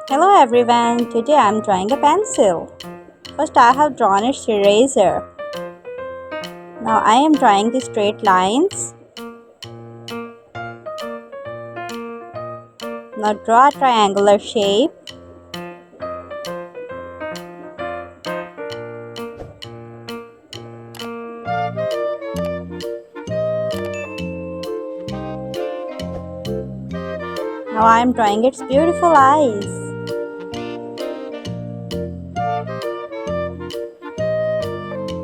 Hello everyone, today I am drawing a pencil. First I have drawn its eraser. Now I am drawing the straight lines. Now draw a triangular shape. Now I am drawing its beautiful eyes.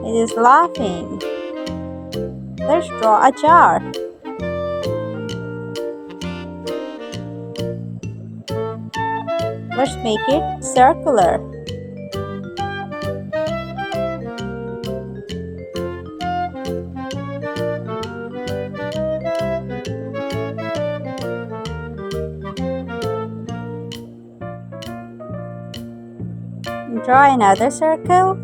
It is laughing. Let's draw a jar. Let's make it circular. Draw another circle.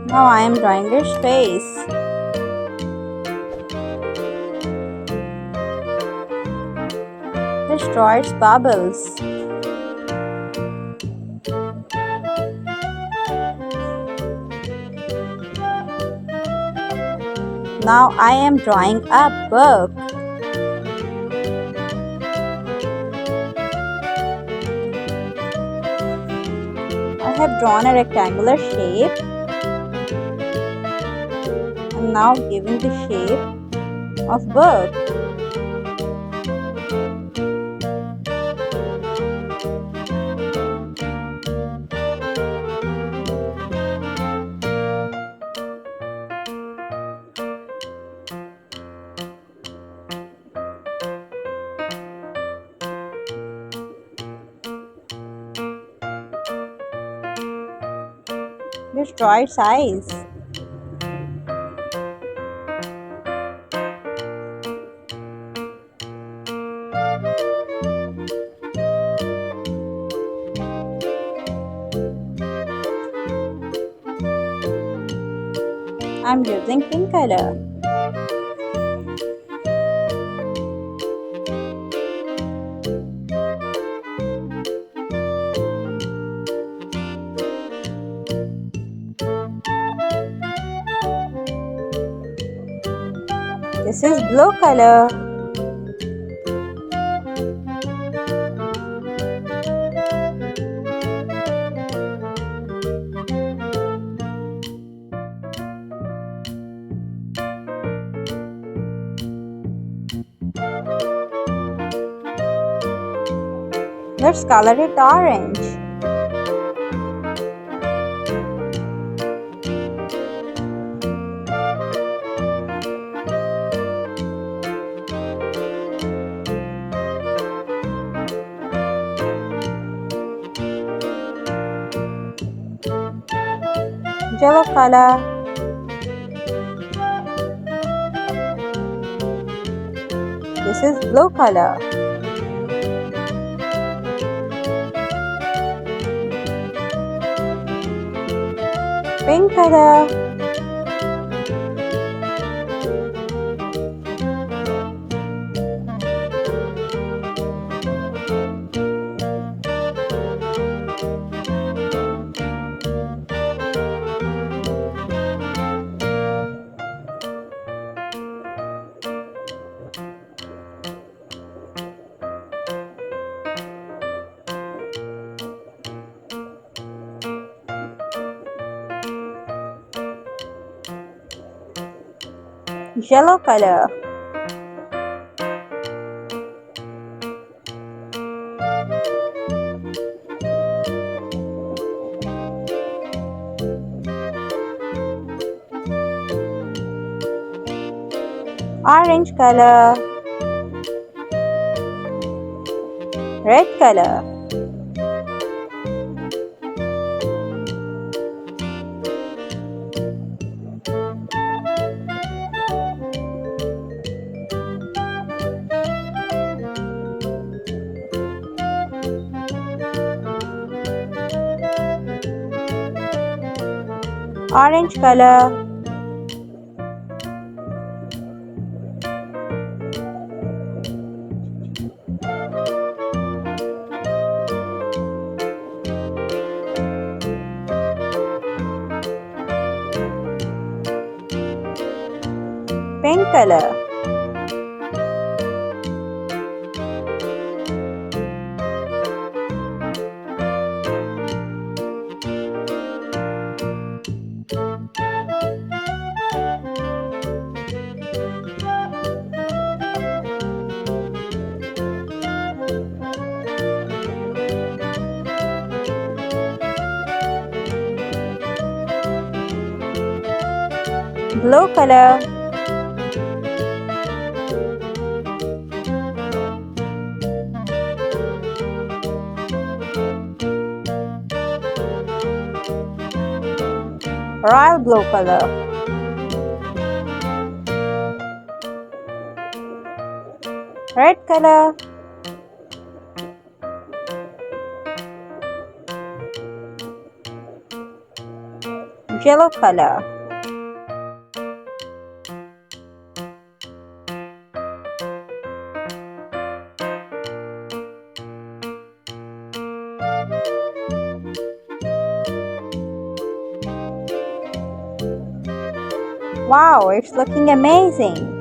Now I am drawing its face. Let's draw its bubbles. Now I am drawing a book. I have drawn a rectangular shape and now giving the shape of book. Let's draw its eyes. I'm using pink color. This is blue color. Let's color it orange. Yellow color. This is blue color. Pink color. Yellow color. Orange color. Red color. Orange color. Pink color. Blue color. Royal blue color. Red color. Yellow color. Wow, it's looking amazing.